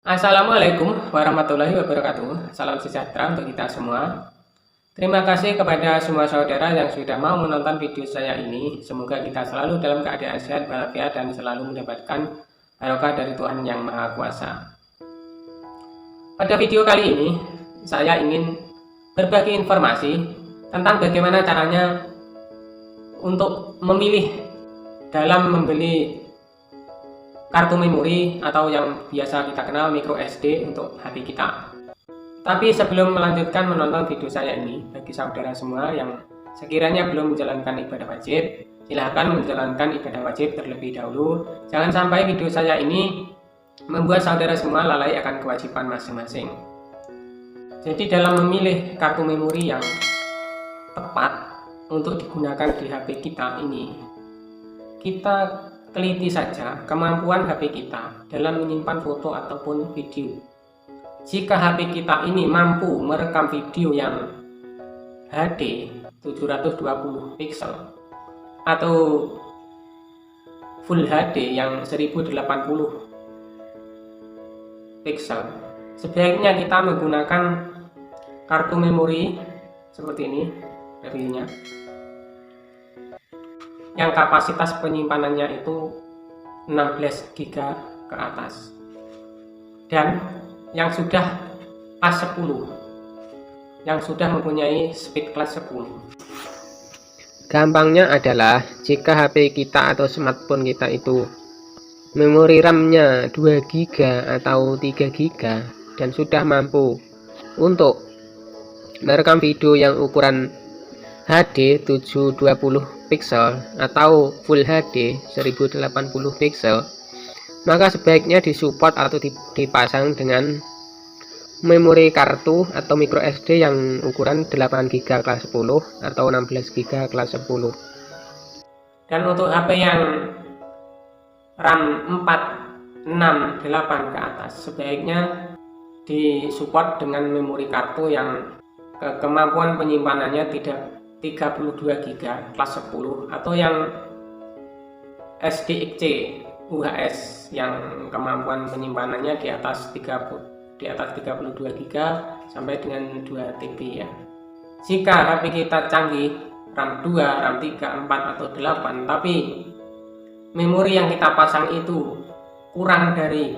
Assalamualaikum warahmatullahi wabarakatuh. Salam sejahtera untuk kita semua. Terima kasih kepada semua saudara yang sudah mau menonton video saya ini. Semoga kita selalu dalam keadaan sehat walafiat dan selalu mendapatkan barokah dari Tuhan Yang Maha Kuasa. Pada video kali ini, saya ingin berbagi informasi tentang bagaimana caranya untuk memilih dalam membeli kartu memori atau yang biasa kita kenal micro SD untuk HP kita. Tapi sebelum melanjutkan menonton video saya ini, bagi saudara semua yang sekiranya belum menjalankan ibadah wajib, silahkan menjalankan ibadah wajib terlebih dahulu. Jangan sampai video saya ini membuat saudara semua lalai akan kewajiban masing-masing. Jadi dalam memilih kartu memori yang tepat untuk digunakan di HP kita ini, kita teliti saja kemampuan HP kita dalam menyimpan foto ataupun video. Jika HP kita ini mampu merekam video yang HD 720 pixel atau Full HD yang 1080 pixel, sebaiknya kita menggunakan kartu memori seperti ini reviewnya, yang kapasitas penyimpanannya itu 16 GB ke atas dan yang sudah kelas 10, yang sudah mempunyai speed kelas 10. Gampangnya adalah jika HP kita atau smartphone kita itu memori RAM-nya 2 GB atau 3 GB dan sudah mampu untuk merekam video yang ukuran HD 720 pixel atau Full HD 1080 pixel, maka sebaiknya disupport atau dipasang dengan memori kartu atau micro SD yang ukuran 8 GB kelas 10 atau 16 GB kelas 10. Dan untuk HP yang RAM 4, 6, 8 ke atas, sebaiknya disupport dengan memori kartu yang kemampuan penyimpanannya tidak 32 GB kelas 10 atau yang SDXC UHS yang kemampuan penyimpanannya di atas 32 GB sampai dengan 2 TB ya. Jika HP kita canggih RAM 2, RAM 3, 4 atau 8 tapi memori yang kita pasang itu kurang dari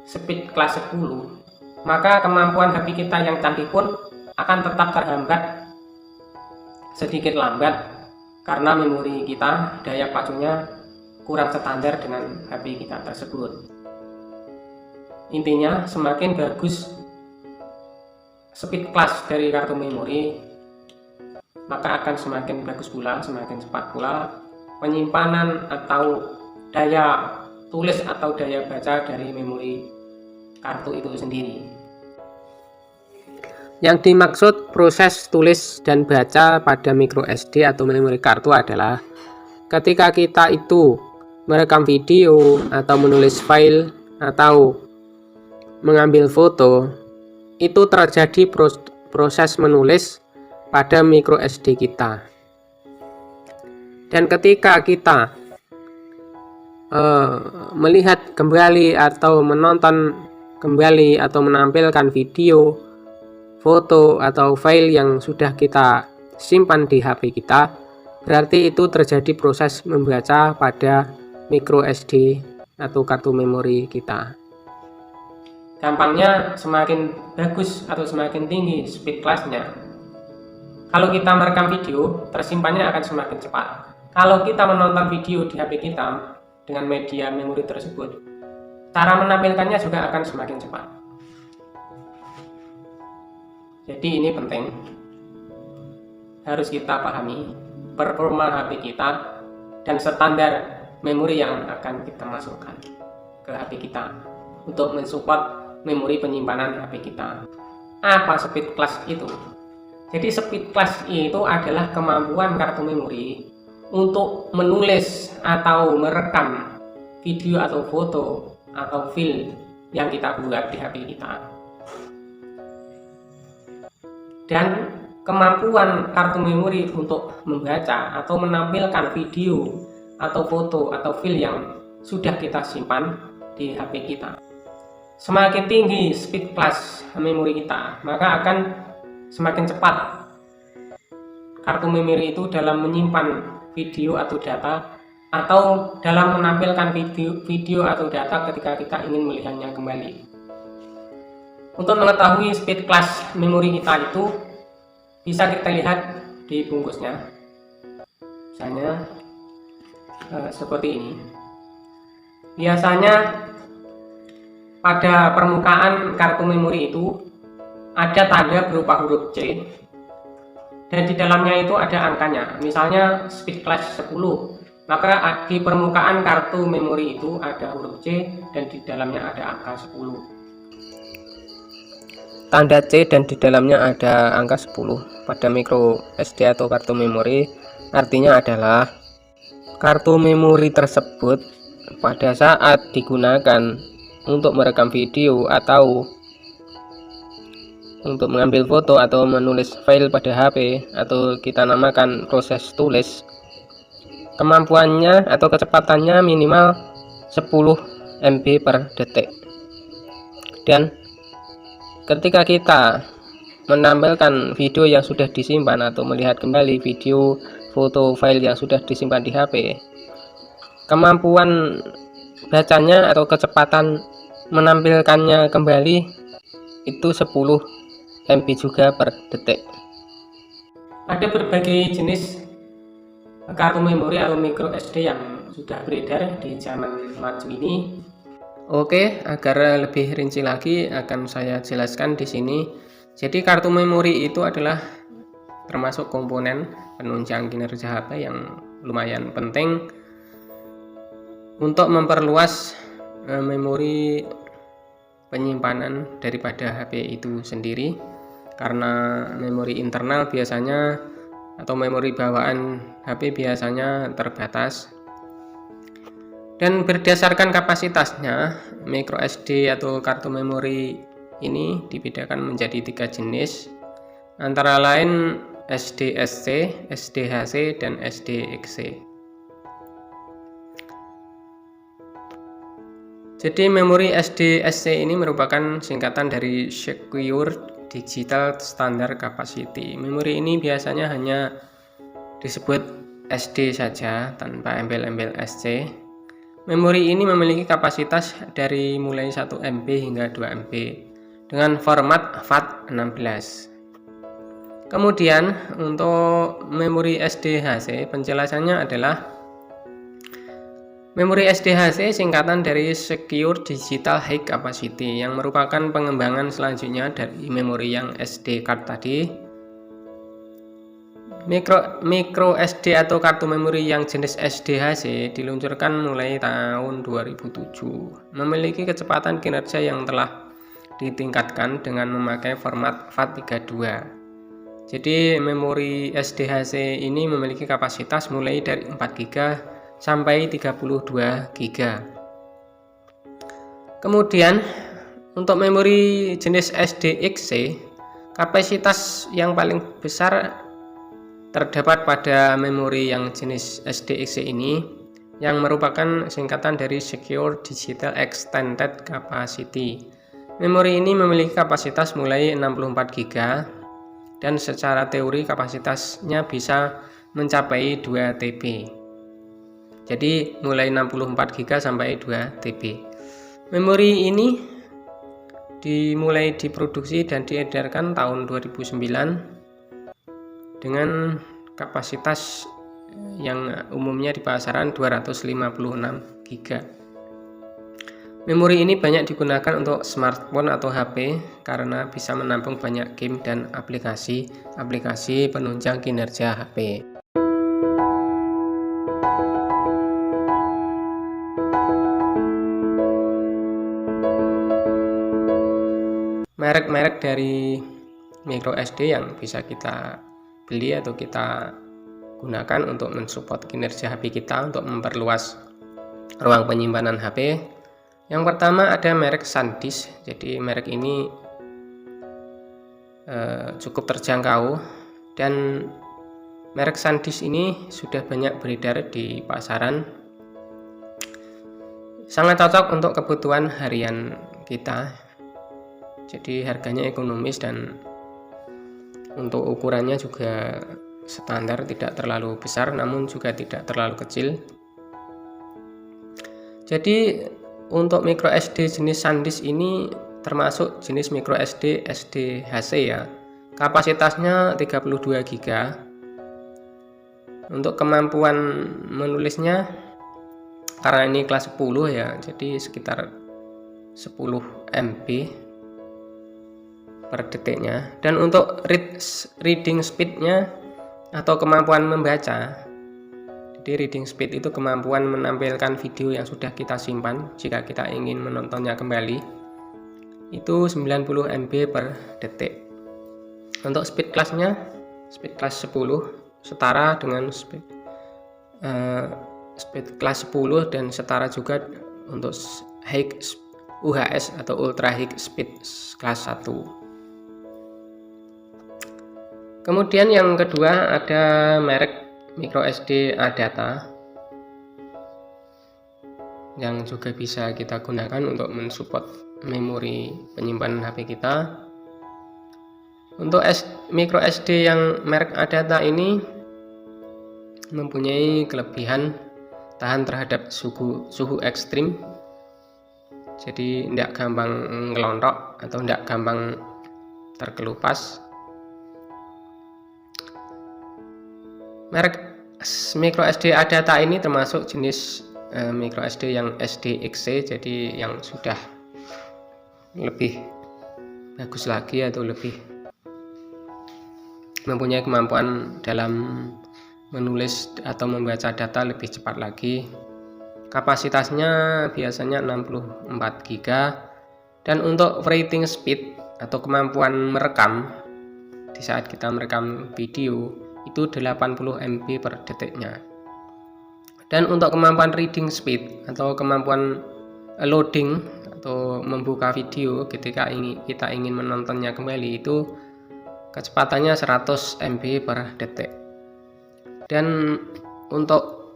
speed kelas 10, maka kemampuan HP kita yang canggih pun akan tetap terhambat sedikit lambat karena memori kita daya pacunya kurang standar dengan HP kita tersebut. Intinya semakin bagus speed class dari kartu memori, maka akan semakin bagus pula, semakin cepat pula penyimpanan atau daya tulis atau daya baca dari memori kartu itu sendiri. Yang dimaksud proses tulis dan baca pada micro SD atau memori kartu adalah ketika kita itu merekam video atau menulis file atau mengambil foto, itu terjadi proses menulis pada micro SD kita. Dan ketika kita melihat kembali atau menonton kembali atau menampilkan video, foto atau file yang sudah kita simpan di HP kita, berarti itu terjadi proses membaca pada micro SD atau kartu memori kita. Gampangnya semakin bagus atau semakin tinggi speed class-nya, kalau kita merekam video, tersimpannya akan semakin cepat. Kalau kita menonton video di HP kita dengan media memori tersebut, cara menampilkannya juga akan semakin cepat. Jadi ini penting, harus kita pahami performa HP kita dan standar memori yang akan kita masukkan ke HP kita untuk mensupport memori penyimpanan HP kita. Apa speed class itu? Jadi speed class itu adalah kemampuan kartu memori untuk menulis atau merekam video atau foto atau file yang kita buat di HP kita. Dan kemampuan kartu memori untuk membaca atau menampilkan video atau foto atau file yang sudah kita simpan di HP kita. semakin tinggi speed class memori kita, maka akan semakin cepat kartu memori itu dalam menyimpan video atau data, atau dalam menampilkan video atau data ketika kita ingin melihatnya kembali. Untuk mengetahui speed class memori kita itu bisa kita lihat di bungkusnya, misalnya seperti ini. Biasanya pada permukaan kartu memori itu ada tanda berupa huruf C, dan di dalamnya itu ada angkanya. Misalnya speed class 10, maka di permukaan kartu memori itu ada huruf C dan di dalamnya ada angka 10. Tanda C dan di dalamnya ada angka 10 pada micro SD atau kartu memori artinya adalah kartu memori tersebut pada saat digunakan untuk merekam video atau untuk mengambil foto atau menulis file pada HP atau kita namakan proses tulis, kemampuannya atau kecepatannya minimal 10 MB per detik. Dan ketika kita menampilkan video yang sudah disimpan atau melihat kembali video, foto, file yang sudah disimpan di HP, kemampuan bacanya atau kecepatan menampilkannya kembali itu 10 MB juga per detik. Ada berbagai jenis kartu memori atau micro SD yang sudah beredar di zaman maju ini. Oke, agar lebih rinci lagi akan saya jelaskan di sini. Jadi kartu memori itu adalah termasuk komponen penunjang kinerja HP yang lumayan penting untuk memperluas memori penyimpanan daripada HP itu sendiri, karena memori internal biasanya atau memori bawaan HP biasanya terbatas. Dan berdasarkan kapasitasnya, micro SD atau kartu memori ini dibedakan menjadi 3 jenis, antara lain SDSC, SDHC, dan SDXC. Jadi memori SDSC ini merupakan singkatan dari Secure Digital Standard Capacity. Memori ini biasanya hanya disebut SD saja tanpa embel-embel SC. Memori ini memiliki kapasitas dari mulai 1 MB hingga 2 MB dengan format FAT16. Kemudian untuk memori SDHC penjelasannya adalah memori SDHC singkatan dari Secure Digital High Capacity yang merupakan pengembangan selanjutnya dari memori yang SD card tadi. Micro SD atau kartu memori yang jenis SDHC diluncurkan mulai tahun 2007, memiliki kecepatan kinerja yang telah ditingkatkan dengan memakai format FAT32. Jadi memori SDHC ini memiliki kapasitas mulai dari 4 GB sampai 32 GB. Kemudian untuk memori jenis SDXC, kapasitas yang paling besar terdapat pada memori yang jenis SDXC ini, yang merupakan singkatan dari Secure Digital Extended Capacity. Memori ini memiliki kapasitas mulai 64 GB dan secara teori kapasitasnya bisa mencapai 2 TB. Jadi mulai 64 GB sampai 2 TB. Memori ini dimulai diproduksi dan diedarkan tahun 2009 dengan kapasitas yang umumnya di pasaran 256 GB. Memori ini banyak digunakan untuk smartphone atau HP karena bisa menampung banyak game dan aplikasi penunjang kinerja HP. Merek-merek dari micro SD yang bisa kita beli atau kita gunakan untuk mensupport kinerja HP kita untuk memperluas ruang penyimpanan HP. Yang pertama ada merek SanDisk. Jadi merek ini cukup terjangkau dan merek SanDisk ini sudah banyak beredar di pasaran. Sangat cocok untuk kebutuhan harian kita. Jadi harganya ekonomis dan untuk ukurannya juga standar, tidak terlalu besar namun juga tidak terlalu kecil. Jadi untuk micro SD jenis SanDisk ini termasuk jenis micro SD SDHC ya. Kapasitasnya 32 GB. Untuk kemampuan menulisnya, karena ini kelas 10 ya, jadi sekitar 10 MB per detiknya. Dan untuk reading speednya atau kemampuan membaca, jadi reading speed itu kemampuan menampilkan video yang sudah kita simpan jika kita ingin menontonnya kembali, itu 90 MB per detik. Untuk speed kelasnya, speed kelas 10 setara dengan speed kelas 10 dan setara juga untuk high UHS atau ultra high speed kelas 1. Kemudian yang kedua ada merek micro SD ADATA yang juga bisa kita gunakan untuk mensupport memori penyimpanan HP kita. Untuk micro SD yang merek ADATA ini mempunyai kelebihan tahan terhadap suhu ekstrim, jadi tidak gampang ngelontok atau tidak gampang terkelupas. Merek micro SD ADATA ini termasuk jenis micro SD yang SDXC, jadi yang sudah lebih bagus lagi atau lebih mempunyai kemampuan dalam menulis atau membaca data lebih cepat lagi. Kapasitasnya biasanya 64 GB. Dan untuk writing speed atau kemampuan merekam di saat kita merekam video itu 80 MB per detiknya. Dan untuk kemampuan reading speed atau kemampuan loading atau membuka video ketika kita ingin menontonnya kembali, itu kecepatannya 100 MB per detik. Dan untuk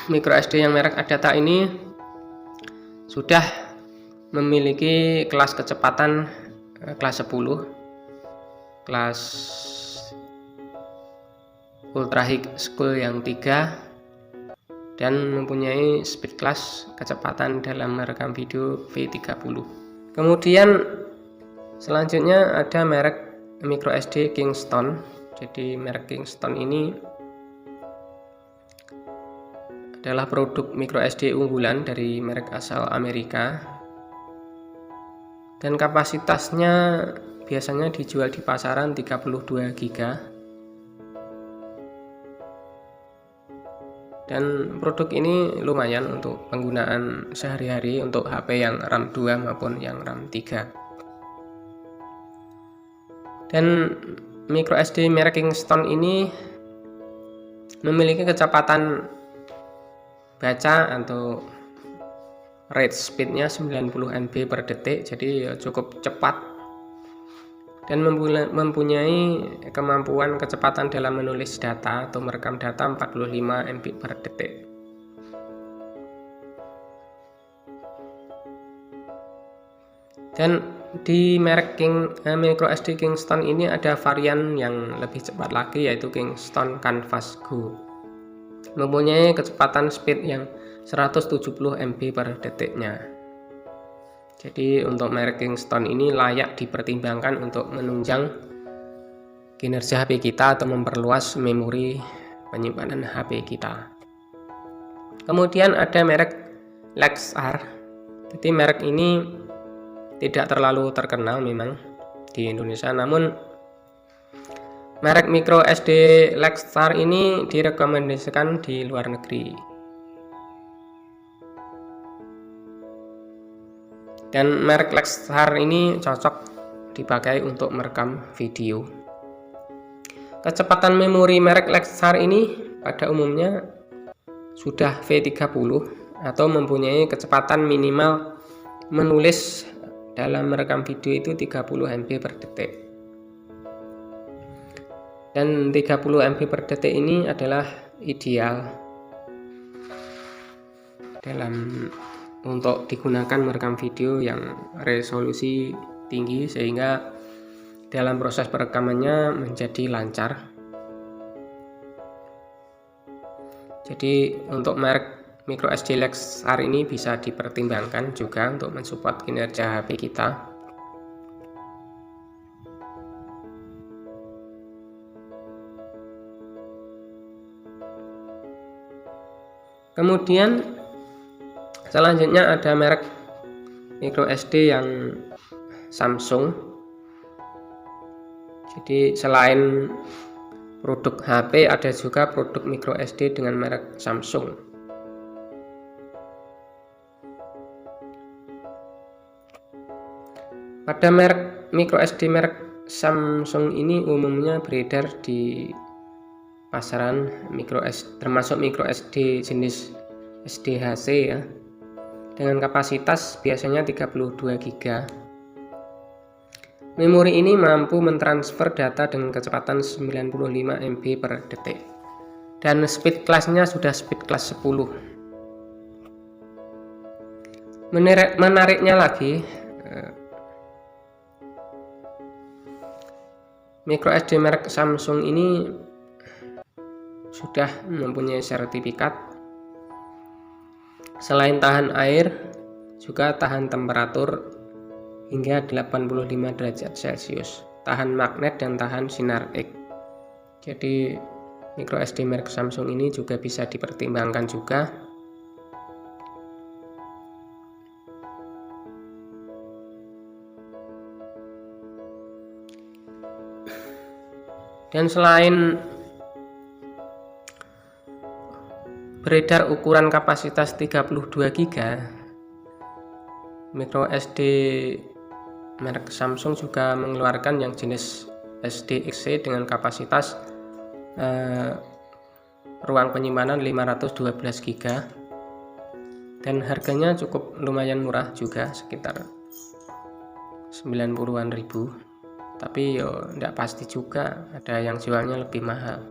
micro SD yang merek ADATA ini sudah memiliki kelas kecepatan kelas 10, kelas ultra high school yang 3, dan mempunyai speed class kecepatan dalam merekam video V30. Kemudian selanjutnya ada merek micro SD Kingston. Jadi merek Kingston ini adalah produk micro SD unggulan dari merek asal Amerika, dan kapasitasnya biasanya dijual di pasaran 32 GB. Dan produk ini lumayan untuk penggunaan sehari-hari untuk HP yang RAM 2 maupun yang RAM 3. Dan micro SD merek Kingston ini memiliki kecepatan baca atau read speednya 90 MB per detik, jadi cukup cepat, dan mempunyai kemampuan kecepatan dalam menulis data atau merekam data 45 MB per detik. Dan di merek micro SD Kingston ini ada varian yang lebih cepat lagi, yaitu Kingston Canvas Go, mempunyai kecepatan speed yang 170 MB per detiknya. Jadi untuk merek Kingston ini layak dipertimbangkan untuk menunjang kinerja HP kita atau memperluas memori penyimpanan HP kita. Kemudian ada merek Lexar. Jadi merek ini tidak terlalu terkenal memang di Indonesia, namun merek micro SD Lexar ini direkomendasikan di luar negeri. Dan merek Lexar ini cocok dipakai untuk merekam video. Kecepatan memori merek Lexar ini pada umumnya sudah V30 atau mempunyai kecepatan minimal menulis dalam merekam video itu 30 MB per detik. Dan 30 MB per detik ini adalah ideal dalam untuk digunakan merekam video yang resolusi tinggi sehingga dalam proses perekamannya menjadi lancar. Jadi untuk merek microSD Lexar ini bisa dipertimbangkan juga untuk mensupport kinerja HP kita. Kemudian selanjutnya ada merek microSD yang Samsung. Jadi selain produk HP ada juga produk microSD dengan merek Samsung. Pada merek microSD merek Samsung ini umumnya beredar di pasaran microSD, termasuk microSD jenis SDHC ya, dengan kapasitas biasanya 32 GB. Memori ini mampu mentransfer data dengan kecepatan 95 MB per detik dan speed class-nya sudah speed class 10. Menariknya lagi, microSD merek Samsung ini sudah mempunyai sertifikat selain tahan air juga tahan temperatur hingga 85 derajat Celcius, tahan magnet dan tahan sinar X. Jadi microSD merek Samsung ini juga bisa dipertimbangkan juga. Dan selain beredar ukuran kapasitas 32 GB, microSD merek Samsung juga mengeluarkan yang jenis SDXC dengan kapasitas ruang penyimpanan 512 GB dan harganya cukup lumayan murah juga, sekitar 90-an ribu. Tapi tidak pasti juga, ada yang jualnya lebih mahal.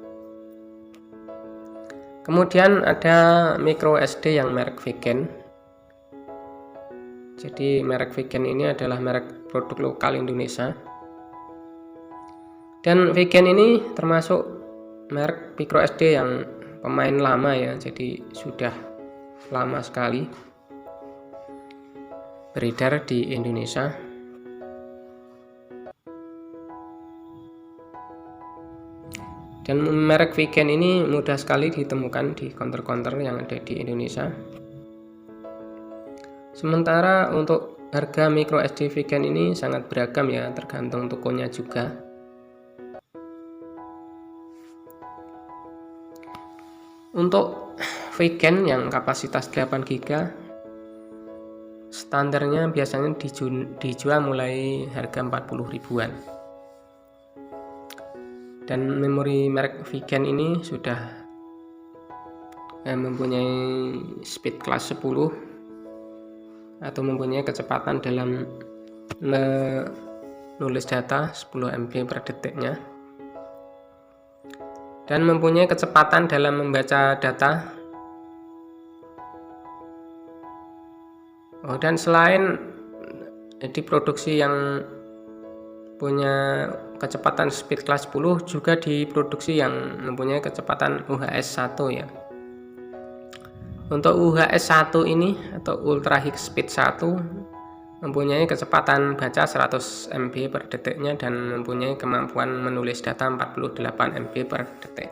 Kemudian ada microSD yang merek Viken. Jadi merek Viken ini adalah merek produk lokal Indonesia. Dan Viken ini termasuk merek microSD yang pemain lama ya, jadi sudah lama sekali beredar di Indonesia. Dan merek Viken ini mudah sekali ditemukan di counter-counter yang ada di Indonesia. Sementara untuk harga microSD Viken ini sangat beragam ya, tergantung tokonya juga. Untuk Viken yang kapasitas 8 GB, standarnya biasanya dijual mulai harga 40 ribuan. Dan memori merek Viken ini sudah mempunyai speed class 10 atau mempunyai kecepatan dalam menulis data 10 MB per detiknya dan mempunyai kecepatan dalam membaca data. Dan selain diproduksi yang punya kecepatan speed class 10, juga diproduksi yang mempunyai kecepatan UHS 1 ya. Untuk UHS 1 ini atau Ultra High Speed 1 mempunyai kecepatan baca 100 MB per detiknya dan mempunyai kemampuan menulis data 48 MB per detik.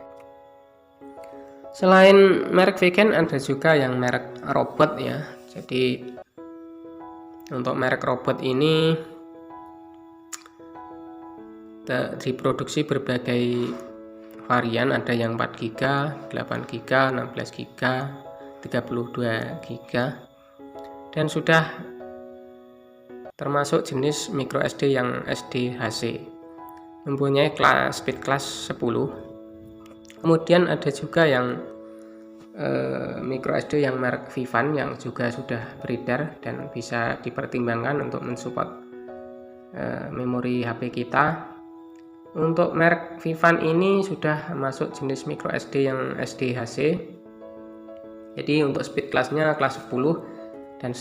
Selain merek Viken ada juga yang merek robot ya. Jadi untuk merek robot ini diproduksi berbagai varian, ada yang 4 GB, 8 GB, 16 GB, 32 GB, dan sudah termasuk jenis microSD yang SDHC, mempunyai speed class 10. Kemudian ada juga yang microSD yang merek Vivan yang juga sudah beredar dan bisa dipertimbangkan untuk mensupport memori HP kita. Untuk merek Vivan ini sudah masuk jenis microSD yang SDHC. Jadi untuk speed classnya kelas 10 dan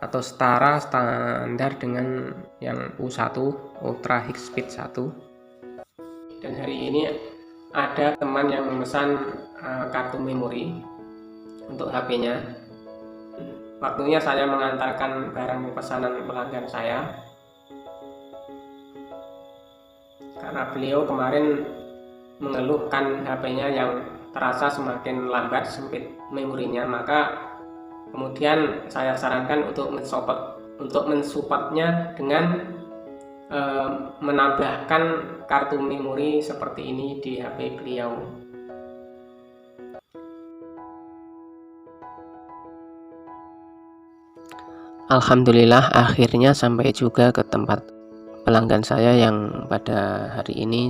atau setara standar dengan yang U1 Ultra High Speed 1. Dan hari ini ada teman yang memesan kartu memori untuk HP-nya. Waktunya saya mengantarkan barang pesanan pelanggan saya, karena beliau kemarin mengeluhkan HP-nya yang terasa semakin lambat, sempit memorinya. Maka kemudian saya sarankan untuk mensupportnya dengan menambahkan kartu memori seperti ini di HP beliau. Alhamdulillah akhirnya sampai juga ke tempat pelanggan saya yang pada hari ini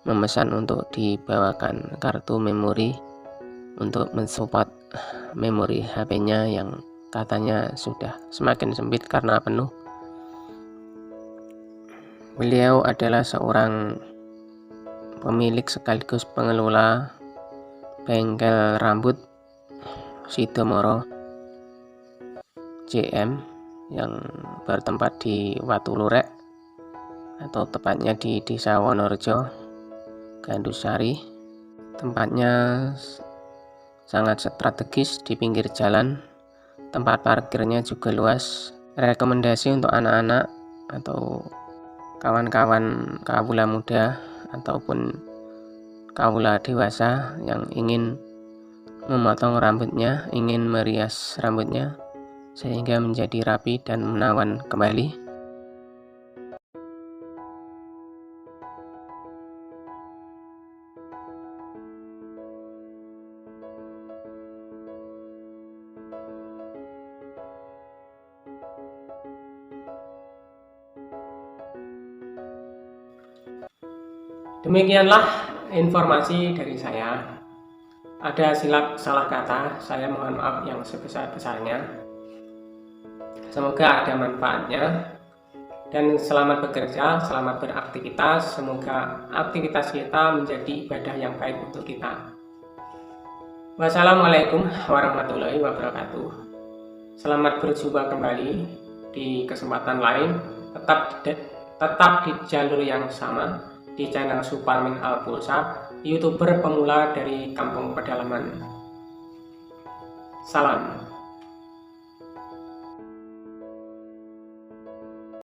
memesan untuk dibawakan kartu memori untuk mensupport memori HP-nya yang katanya sudah semakin sempit karena penuh. Beliau adalah seorang pemilik sekaligus pengelola bengkel rambut Sidomoro JM yang bertempat di Watulurek, atau tepatnya di Desa Wonorejo, Gandusari. Tempatnya sangat strategis di pinggir jalan, tempat parkirnya juga luas. Rekomendasi untuk anak-anak atau kawan-kawan kawula muda ataupun kawula dewasa yang ingin memotong rambutnya, ingin merias rambutnya sehingga menjadi rapi dan menawan kembali. Demikianlah informasi dari saya. Ada silap salah kata, saya mohon maaf yang sebesar-besarnya. Semoga ada manfaatnya, dan selamat bekerja, selamat beraktivitas. Semoga aktivitas kita menjadi ibadah yang baik untuk kita. Wassalamualaikum warahmatullahi wabarakatuh. Selamat berjumpa kembali di kesempatan lain, tetap di jalur yang sama, di channel Suparmin Alpulsa, YouTuber pemula dari Kampung Pedalaman. Salam.